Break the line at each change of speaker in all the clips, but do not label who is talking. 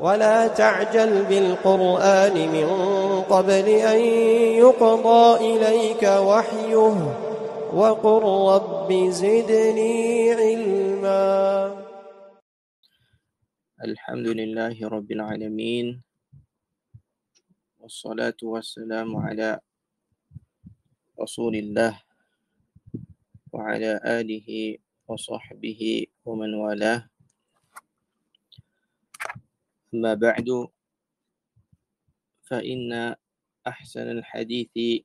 ولا تعجل بالقرآن من قبل أن يقضى إليك وحيه وقل رب زدني علما.
الحمد لله رب العالمين والصلاة والسلام على رسول الله وعلى آله وصحبه ومن والاه. أما بعد فإن أحسن الحديث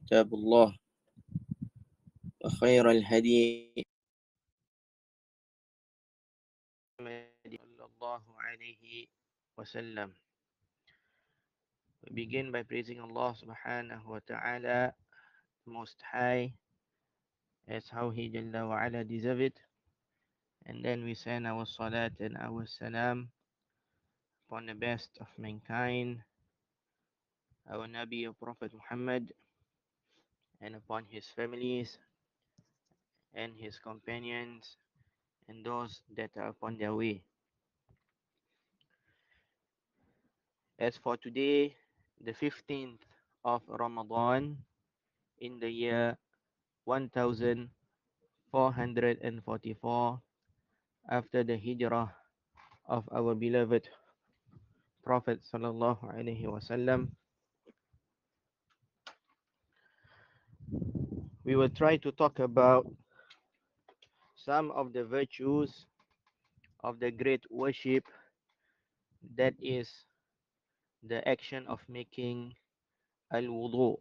كتاب الله وخير الهدي صلى الله عليه وسلم. We begin by praising Allah subhanahu wa ta'ala, Most High, as how He Jalla wa ala deserve it. And then we send our salat and our salam upon the best of mankind, our Nabi, our Prophet Muhammad, and upon his families and his companions and those that are upon their way. As for today, the 15th of Ramadan in the year 1444 after the hijrah of our beloved Prophet sallallahu alaihi wasallam, we will try to talk about some of the virtues of the great worship, that is the action of making al-wudu,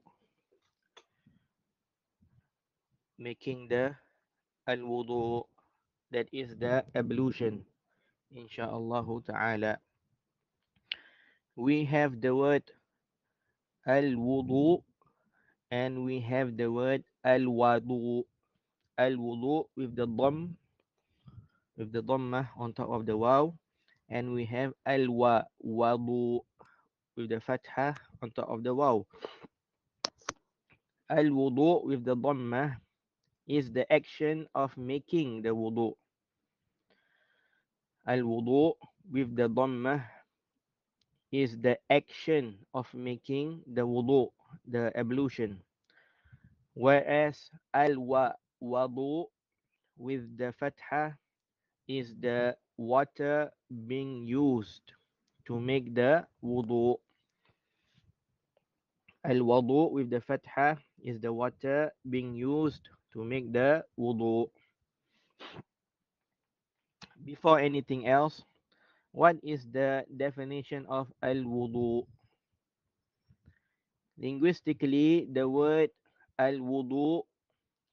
making the al-wudu, that is the ablution, insha'Allah ta'ala. We have the word al-wudu and we have the word al-wadu. Al-wudu with the dhammah on top of the waw, and we have al-wadu with the fathah on top of the waw. Al-wudu with the dhammah is the action of making the wudu. Al-wudu with the dhammah is the action of making the wudu, the ablution. Whereas al-wadu with the fathah is the water being used to make the wudu. Al-wudu with the fathah is the water being used to make the wudu. Before anything else, what is the definition of al-wudu? Linguistically, the word al-wudu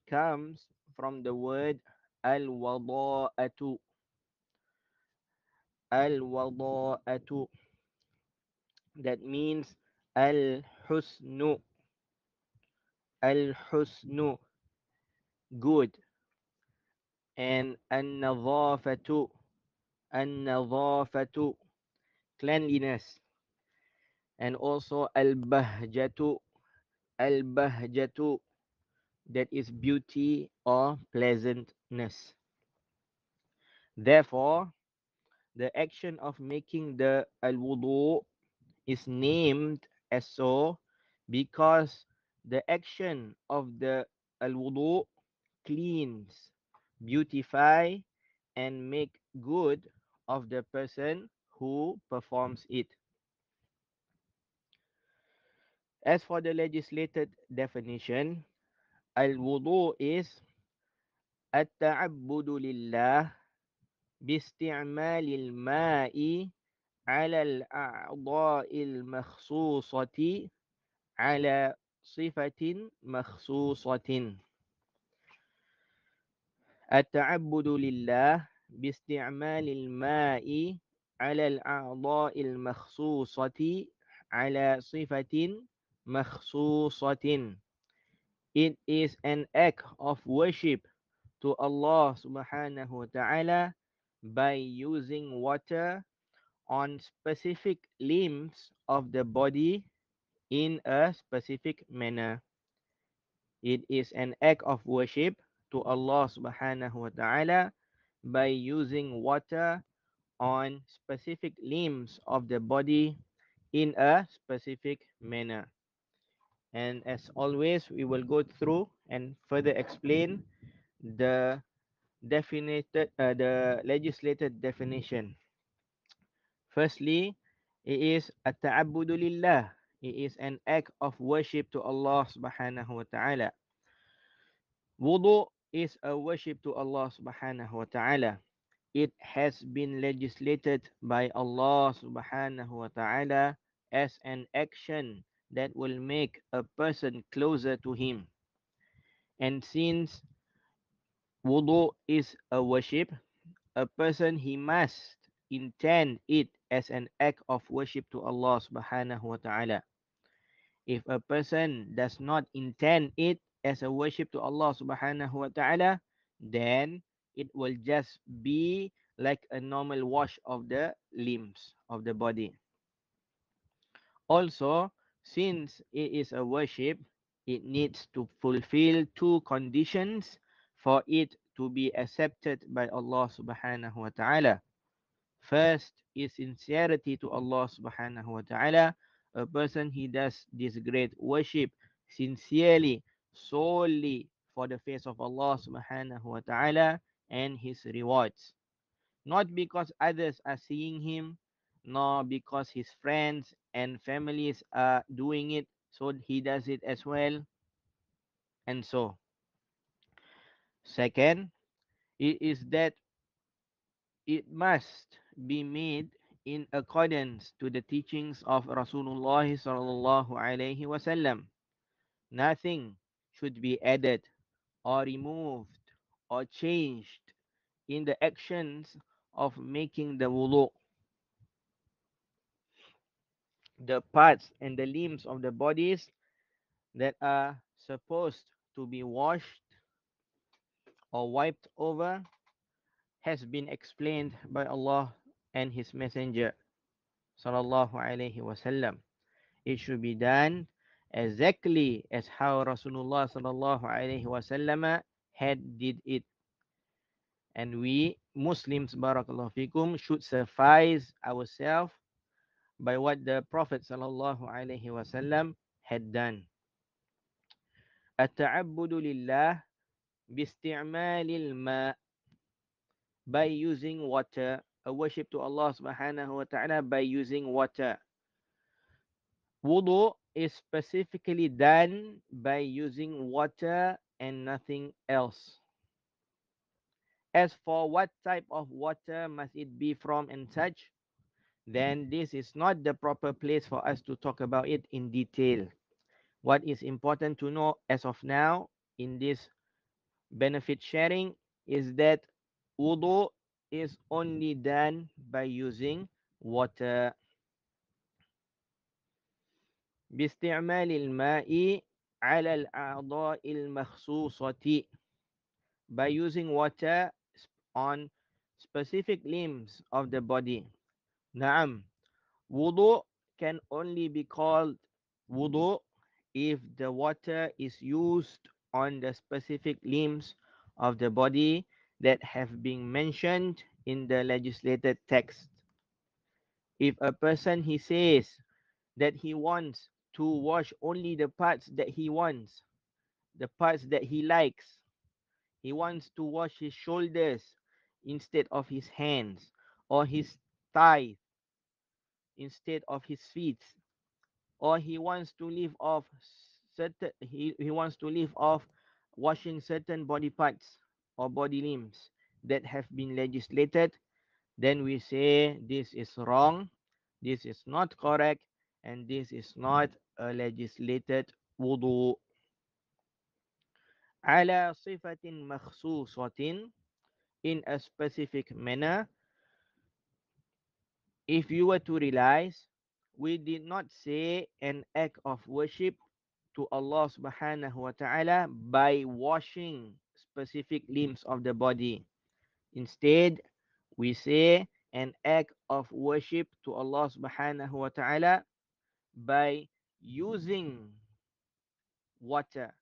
comes from the word al-wada'atu. Al-wada'atu, that means al-husnu. Al-husnu, good. And an-nadhafatu. An-nadhafatu, cleanliness. And also al-bahjatu. Al-bahjatu, that is beauty or pleasantness. Therefore, the action of making the al-wudu is named as so because the action of the al-wudu cleans, beautify, and make good of the person who performs it. As for the legislated definition, al-wudu is at-ta'abbudu lillah باستعمال الماء على الأعضاء المخصوصة على صفة مخصوصة. التعبد لله باستعمال الماء على الأعضاء المخصوصة على صفة مخصوصة. It is an act of worship to Allah subhanahu wa ta'ala by using water on specific limbs of the body in a specific manner. It is an act of worship to Allah subhanahu wa ta'ala by using water on specific limbs of the body in a specific manner. And as always, we will go through and further explain the the legislated definition. Firstly, it is at-ta'abbudu lillah. It is an act of worship to Allah subhanahu wa ta'ala. Wudu is a worship to Allah subhanahu wa ta'ala. It has been legislated by Allah subhanahu wa ta'ala as an action that will make a person closer to him. And since wudu is a worship, a person he must intend it as an act of worship to Allah subhanahu wa ta'ala. If a person does not intend it as a worship to Allah subhanahu wa ta'ala, then it will just be like a normal wash of the limbs of the body. Also, since it is a worship, it needs to fulfill two conditions for it to be accepted by Allah subhanahu wa ta'ala. First is sincerity to Allah subhanahu wa ta'ala. A person he does this great worship sincerely, solely for the face of Allah subhanahu wa ta'ala and his rewards. Not because others are seeing him, nor because his friends and families are doing it, so he does it as well, and so. Second, it is that it must be made in accordance to the teachings of Rasulullah sallallahu alaihi wasallam. Nothing should be added or removed or changed in the actions of making the wudu. The parts and the limbs of the bodies that are supposed to be washed or wiped over has been explained by Allah and His Messenger sallallahu alaihi wasallam. It should be done exactly as how Rasulullah sallallahu alaihi wasallam had did it. And we Muslims, barakallahu fikum, should suffice ourselves by what the Prophet sallallahu alaihi wasallam had done. At-ta'abbudu lillah bisti'malil ma, by using water, a worship to Allah subhanahu wa ta'ala by using water. Wudu is specifically done by using water and nothing else. As for what type of water must it be from and such, then this is not the proper place for us to talk about it in detail. What is important to know as of now in this benefit sharing is that wudu is only done by using water. باستعمال الماء على الأعضاء المخصوصة, by using water on specific limbs of the body. Naam, wudu can only be called wudu if the water is used on the specific limbs of the body that have been mentioned in the legislated text. If a person he says that he wants to wash only the parts that he wants, the parts that he likes, he wants to wash his shoulders instead of his hands, or his thighs instead of his feet, or he wants to leave off he wants to leave off washing certain body parts or body limbs that have been legislated, then we say this is wrong, this is not correct, and this is not a legislated wudu. على صفة مخصوصة, in a specific manner. If you were to realize, we did not say an act of worship to Allah subhanahu wa ta'ala by washing specific limbs of the body. Instead, we say an act of worship to Allah subhanahu wa ta'ala by using water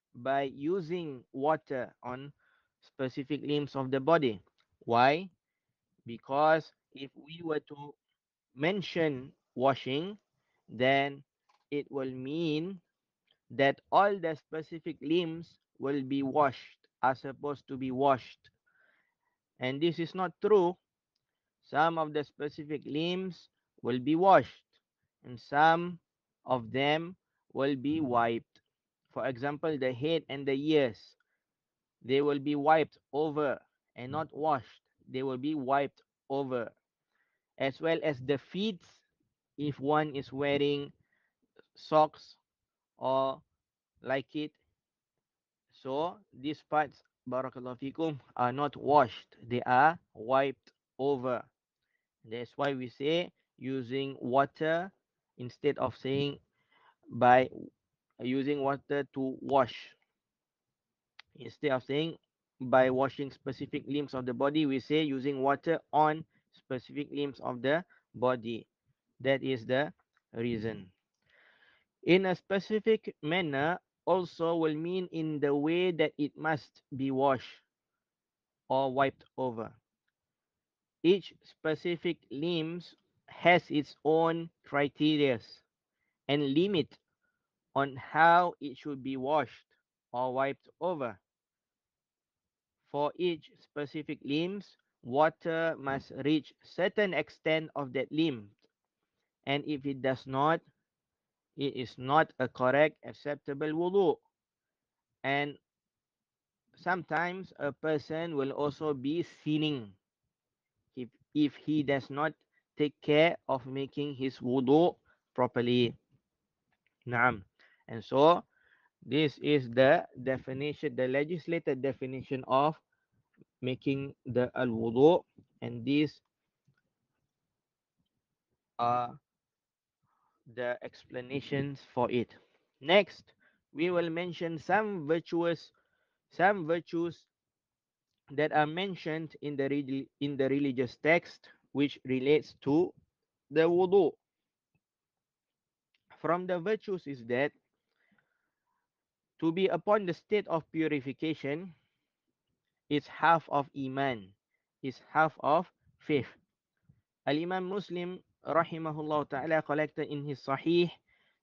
on specific limbs of the body. Why? Because if we were to mention washing, then it will mean that all the specific limbs will be washed, are supposed to be washed. And this is not true. Some of the specific limbs will be washed, and some of them will be wiped. For example, the head and the ears, they will be wiped over and not washed. They will be wiped over. As well as the feet, if one is wearing socks or like it. So these parts, barakallahu fikum, are not washed. They are wiped over. That's why we say using water instead of saying by using water to wash. Instead of saying by washing specific limbs of the body, we say using water on specific limbs of the body. That is the reason. In a specific manner also will mean in the way that it must be washed or wiped over. Each specific limbs has its own criteria and limit on how it should be washed or wiped over. For each specific limbs, water must reach certain extent of that limb, and if it does not, it is not a correct acceptable wudu. And sometimes a person will also be sinning if he does not take care of making his wudu properly. Naam. And so this is the definition, the legislated definition of making the al wudu, and these are the explanations for it. Next, we will mention some virtues that are mentioned in the religious text which relates to the wudu. From the virtues is that to be upon the state of purification is half of iman, is half of faith. Al-Imam Muslim rahimahullah ta'ala collected in his Sahih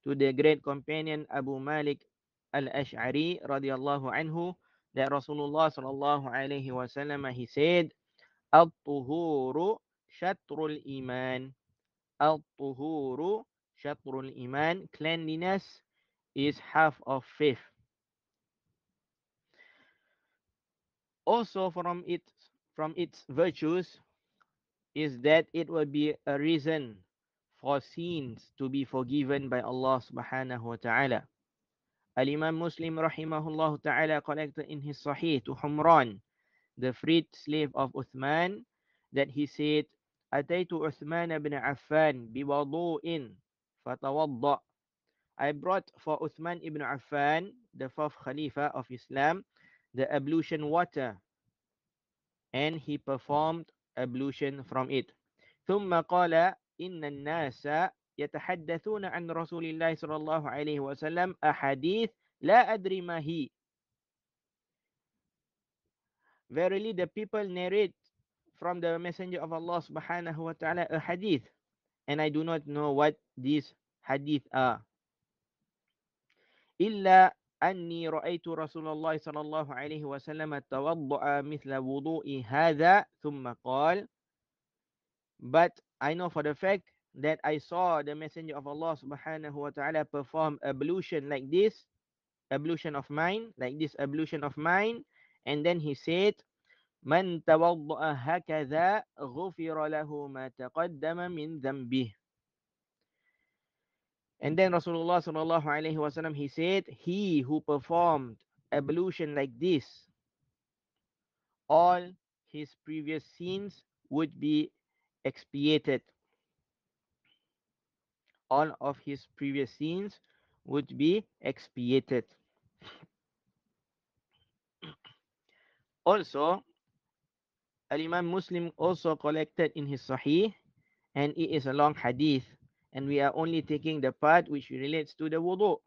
to the great companion Abu Malik al-Ash'ari radiyallahu anhu that Rasulullah sallallahu alaihi wasallam he said, "At-tuhuru syatrul iman." Al-tuhuru syatrul iman. Cleanliness is half of faith. Also from its virtues is that it will be a reason for sins to be forgiven by Allah subhanahu wa ta'ala. Al-Imam Muslim rahimahullah ta'ala collected in his Sahih to Humran, the freed slave of Uthman, that he said, "Ataitu Uthman ibn Affan biwadu'in fatawadda." I brought for Uthman ibn Affan, the fourth Khalifa of Islam, the ablution water, and he performed ablution from it. ثم قال إن الناس يتحدثون عن رسول الله صلى الله عليه وسلم أحاديث لا أدري ما هي. Verily the people narrate from the messenger of Allah subhanahu wa ta'ala a hadith, and I do not know what these hadith are. إلا أني رأيت رسول الله صلى الله عليه وسلم توضأ مثل وضوء هذا ثم قال, but I know for the fact that I saw the messenger of Allah subhanahu wa ta'ala perform ablution like this, ablution of mine, like this ablution of mine, and then he said, "Man tawadda'a hakadha ghufira lahu ma taqaddama min dhanbih." And then Rasulullah sallallahu alaihi wasallam he said, "He who performed ablution like this, all his previous sins would be expiated. All of his previous sins would be expiated." Also, Al-Imam Muslim also collected in his Sahih, and it is a long hadith, and we are only taking the part which relates to the wudu,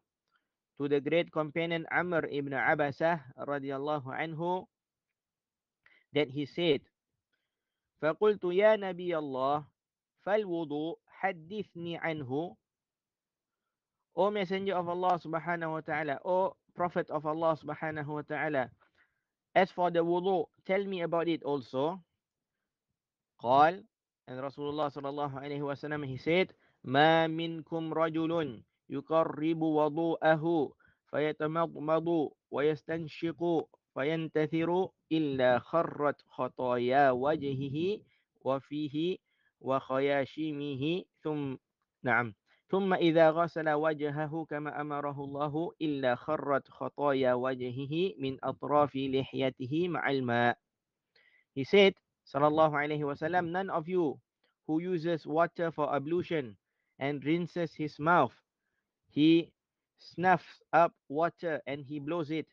to the great companion Amr ibn Abasah radiallahu anhu, that he said, فقلت يا نبي الله فالوضوء حدثني عنه. O Messenger of Allah subhanahu wa ta'ala, O Prophet of Allah subhanahu wa ta'ala, as for the wudu, tell me about it also. قال, and Rasulullah sallallahu alaihi wasallam, he said, ما منكم رجل يقرب وضوءه فيتمضمض ويستنشق فينتثر إلا خرت خطايا وجهه وفيه وخياشيمه نعم ثم إذا غسل وجهه كما أمره الله إلا خرت خطايا وجهه من أطراف لحيته مع الماء. He said, Sallallahu Alaihi Wasallam, none of you who uses water for ablution and rinses his mouth, he snuffs up water and he blows it,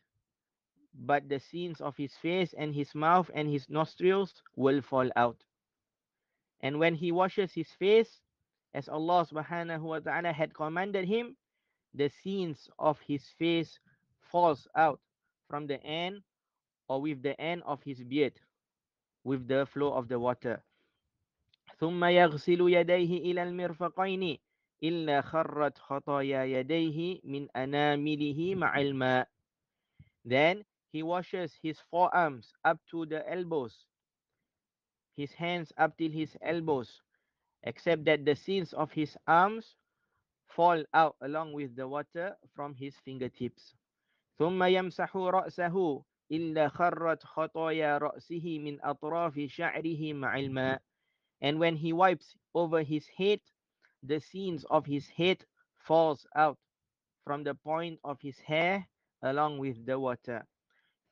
but the sins of his face and his mouth and his nostrils will fall out. And when he washes his face, as Allah subhanahu wa ta'ala had commanded him, the sins of his face falls out from the end or with the end of his beard, with the flow of the water. ثم يغسل يديه إلى المرفقين إلا خرت خطايا يديه من أنامله مع الماء. Then he washes his forearms up to the elbows, his hands up till his elbows, except that the sins of his arms fall out along with the water from his fingertips. ثم يمسح رأسه إلا خرت خطايا رأسه من أطراف شعره مع الماء. And when he wipes over his head, the scenes of his head falls out from the point of his hair along with the water.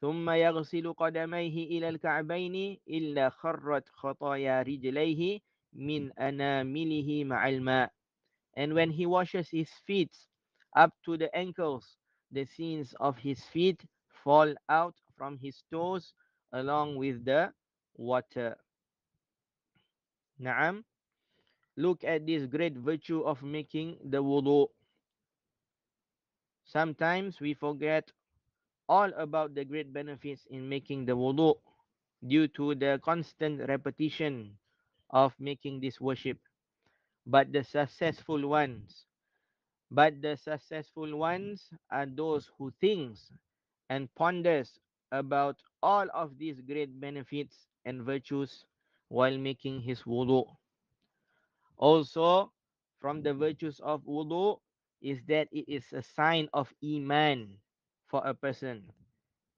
ثم يغسل قدميه إلى الكعبين إلا خرت خطايا رجليه من أنامله مع الماء. And when he washes his feet up to the ankles, the sins of his feet fall out from his toes along with the water. Naam. Look at this great virtue of making the wudu. Sometimes we forget all about the great benefits in making the wudu due to the constant repetition of making this worship. But the successful ones, but the successful ones are those who thinks and ponders about all of these great benefits and virtues while making his wudu. Also, from the virtues of wudu is that it is a sign of iman for a person.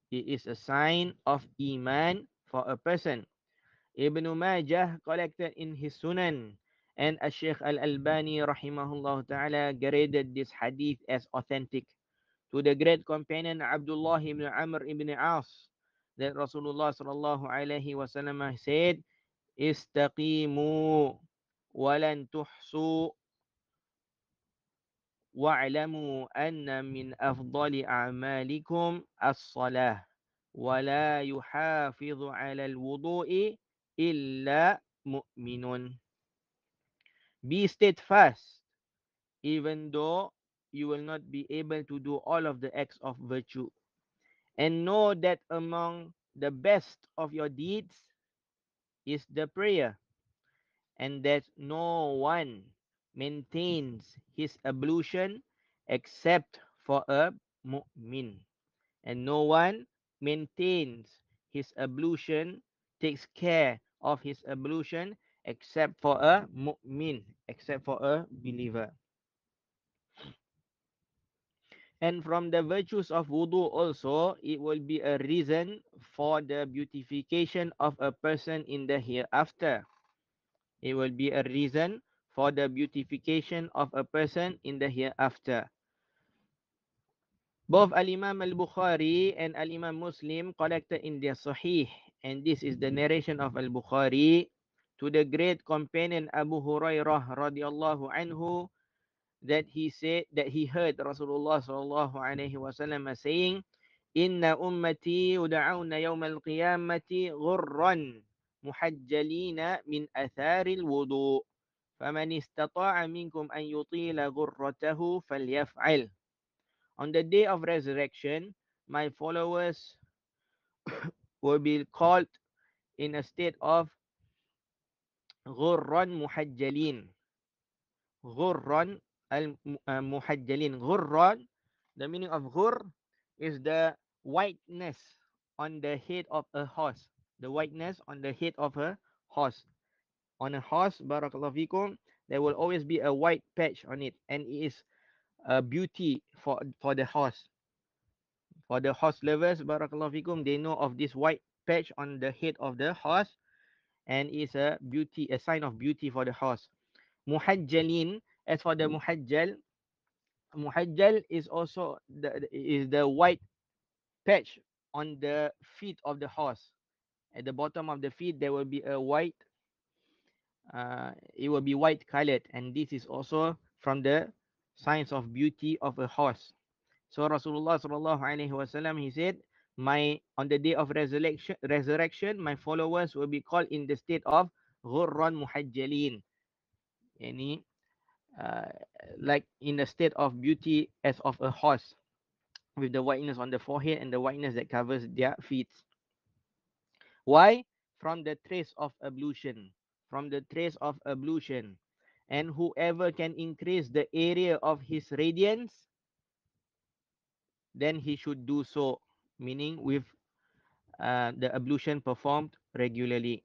It is a sign of iman for a person. Ibn Majah collected in his Sunan, and Shaykh Al-Albani rahimahullah ta'ala graded this hadith as authentic to the great companion Abdullah ibn Amr ibn As that Rasulullah sallallahu alaihi wasallam said, "Istaqimu walan tuhsu wa'lamu anna min afdali a'malikum as-salah wa la yuhafidhu 'ala al-wudu'i illa mu'minun." Be steadfast even though you will not be able to do all of the acts of virtue, and know that among the best of your deeds is the prayer, and that no one maintains his ablution except for a mu'min. And no one maintains his ablution, takes care of his ablution, except for a mu'min, except for a believer. And from the virtues of wudu also, it will be a reason for the beautification of a person in the hereafter. It will be a reason for the beautification of a person in the hereafter. Both Al-Imam Al-Bukhari and Al-Imam Muslim collected in their Sahih, and this is the narration of Al-Bukhari to the great companion Abu Hurairah radiallahu anhu, that he said that he heard Rasulullah sallallahu alaihi wasallam saying, "Inna ummati yud'auna yawmal qiyamati ghurran muhajjalina min atharil wudu. Faman istata'a minkum an yutila ghurratahu falyaf'al." On the day of resurrection, my followers will be called in a state of Ghurran muhajjalin. Ghurran al-muhajjalin. Ghurran, the meaning of ghur is the whiteness on the head of a horse. The whiteness on the head of a horse. On a horse, barakallahu fikum, there will always be a white patch on it, and it is a beauty for the horse. For the horse lovers, barakallahu fikum, they know of this white patch on the head of the horse, and is a beauty, a sign of beauty for the horse. Muhajjalin, as for the muhajjal, muhajjal is also the white patch on the feet of the horse. At the bottom of the feet, there will be a white, it will be white colored, and this is also from the signs of beauty of a horse. So Rasulullah sallallahu alaihi wasallam, he said, my on the day of resurrection, my followers will be called in the state of ghurran muhajjalin, yani uh, like in the state of beauty as of a horse, with the whiteness on the forehead and the whiteness that covers their feet. Why? From the trace of ablution. From the trace of ablution. And whoever can increase the area of his radiance, then he should do so, meaning with the ablution performed regularly.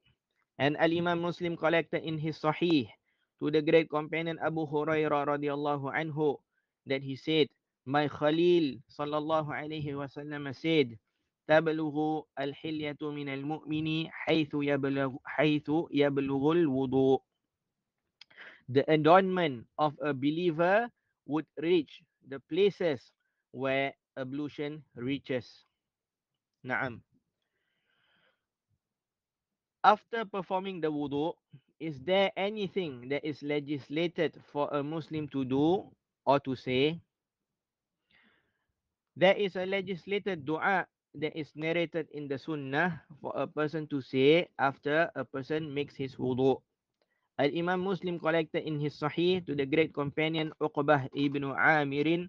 And Al-Imam Muslim collected in his Sahih to the great companion Abu Hurairah radiallahu anhu that he said, my Khalil sallallahu alayhi wasallam said, تبلغ الحلية من المؤمن حيث يبلغ الوضوء. The adornment of a believer would reach the places where ablution reaches. Naam. After performing the wudu, is there anything that is legislated for a Muslim to do or to say? There is a legislated dua that is narrated in the Sunnah for a person to say after a person makes his wudu. Al-Imam Muslim collected in his Sahih to the great companion Uqbah ibn Amirin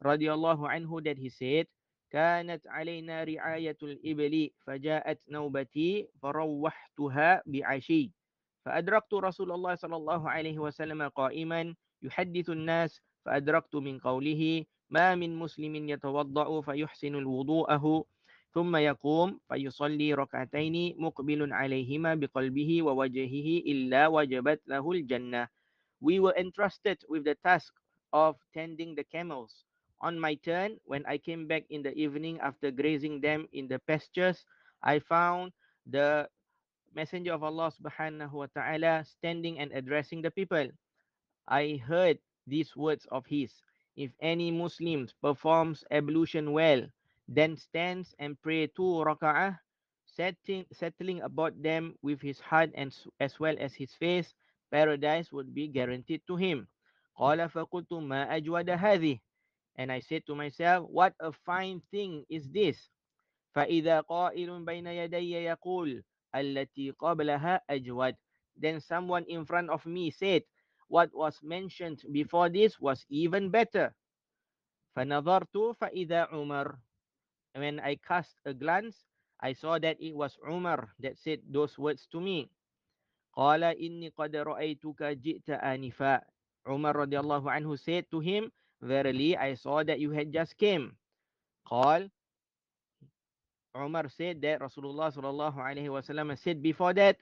radiyallahu anhu that he said, كانت علينا رعاية الإبل فجاءت نوبتي فروحتها بعشي فأدركت رسول الله صلى الله عليه وسلم قائما يحدث الناس فأدركت من قوله ما من مسلم يتوضأ فيحسن الوضوءه ثم يقوم فيصلي ركعتين مقبل عليهما بقلبه ووجهه إلا وجبت له الجنة. We were entrusted with the task of tending the camels. On my turn, when I came back in the evening after grazing them in the pastures, I found the Messenger of Allah subhanahu wa ta'ala standing and addressing the people. I heard these words of his. If any Muslim performs ablution well, then stands and pray 2 raka'ah, settling about them with his heart and as well as his face, paradise would be guaranteed to him. قال فقلت ما أجود هذه. And I said to myself, what a fine thing is this. فإذا قائل بين يدي يقول التي قبلها أجود. Then someone in front of me said, what was mentioned before this was even better. فنظرت فإذا عمر. When I cast a glance, I saw that it was Umar that said those words to me. قال إني قد رأيتك جئت آنفا. Umar radiallahu anhu said to him, verily I saw that you had just came. قال, Umar said that Rasulullah sallallahu alaihi wasallam said before that,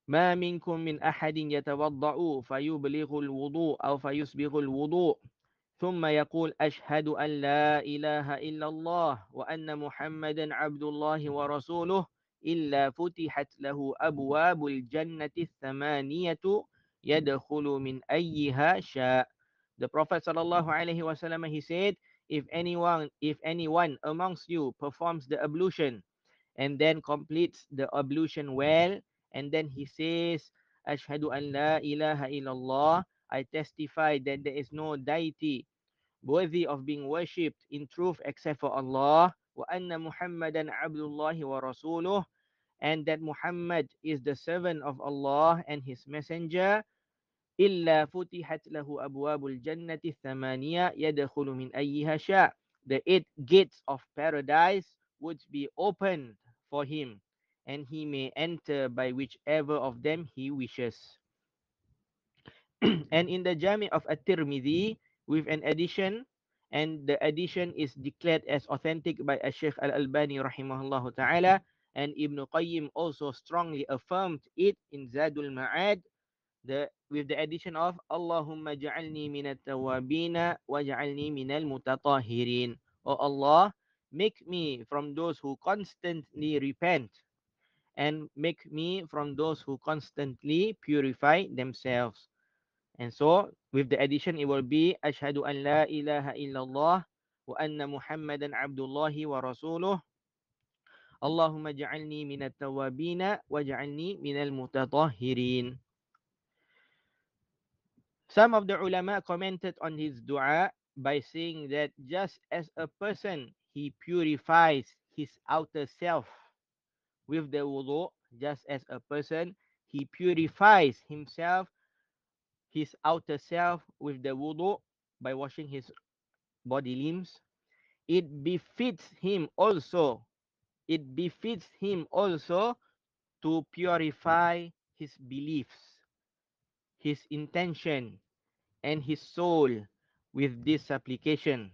ما منكم من أحد يتوضأ فيبلغ الوضوء أو فيسبغ الوضوء ثم يقول أشهد أن لا إله إلا الله وأن محمدا عبد الله ورسوله إلا فتحت له أبواب الجنة الثمانية يدخل من أيها شاء. The Prophet sallallahu alaihi wasallam, he said, if anyone amongst you performs the ablution and then completes the ablution well, and then he says, Ashhadu an la ilaha illallah, I testify that there is no deity worthy of being worshipped in truth except for Allah, wa anna Muhammadan abdullahi wa rasuluh, and that Muhammad is the servant of Allah and his messenger, إلا فتحت له أبواب الجنة الثمانية يدخل من أيها شاء. The 8 gates of paradise would be opened for him, and he may enter by whichever of them he wishes. And in the Jami of At-Tirmidhi, with an addition, and the addition is declared as authentic by Shaykh Al-Albani rahimahullah ta'ala, and Ibn Qayyim also strongly affirmed it in Zadul Ma'ad, with the addition of Allahumma ja'alni minat tawabina wa ja'alni minal mutatahirin. Oh Allah, make me from those who constantly repent, and make me from those who constantly purify themselves. And so, with the addition, it will be Ashhadu an la ilaha illallah wa anna Muhammadan abdullahi wa rasuluh. Allahumma ja'alni minat tawabina wa ja'alni minal mutatahhirin. Some of the ulama commented on his dua by saying that just as a person he purifies his outer self with the wudu, just as a person he purifies himself, his outer self with the wudu by washing his body limbs, it befits him also, it befits him also to purify his beliefs, his intention, and his soul with this supplication.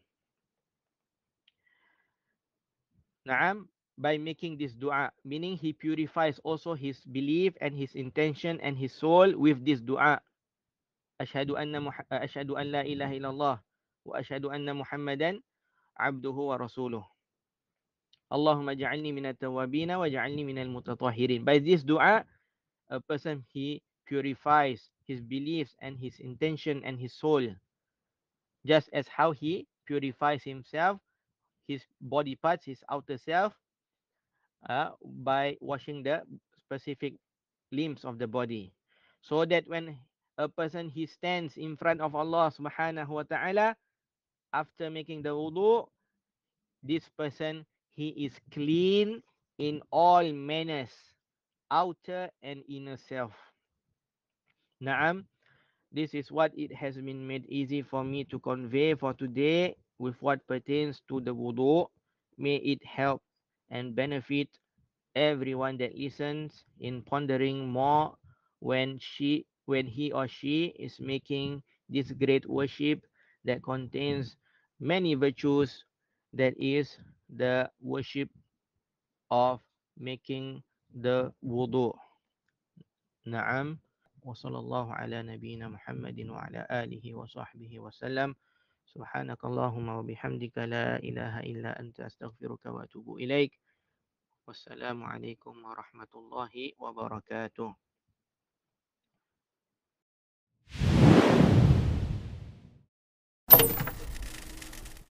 Naam, by making this dua, meaning he purifies also his belief and his intention and his soul with this dua. Ashhadu an la ilaha illallah wa ashhadu anna Muhammadan abduhu wa rasuluh. Allahumma ja'alni minat tawabina wa ja'alni minal mutatahhirin. By this dua, a person he purifies his beliefs and his intention and his soul, just as how he purifies himself, his body parts, his outer self, by washing the specific limbs of the body. So that when a person he stands in front of Allah subhanahu wa ta'ala after making the wudu, this person he is clean in all manners, outer and inner self. Naam, this is what it has been made easy for me to convey for today with what pertains to the wudu. May it help and benefit everyone that listens in pondering more when he or she is making this great worship that contains many virtues, that is the worship of making the wudu. Naam. Wa sallallahu ala nabiyyina Muhammadin wa ala alihi wa sahbihi wa sallam. Subhanakallahumma wa bihamdika la ilaha illa anta astaghfiruka wa atubu ilaik. Wassalamualaikum warahmatullahi wabarakatuh.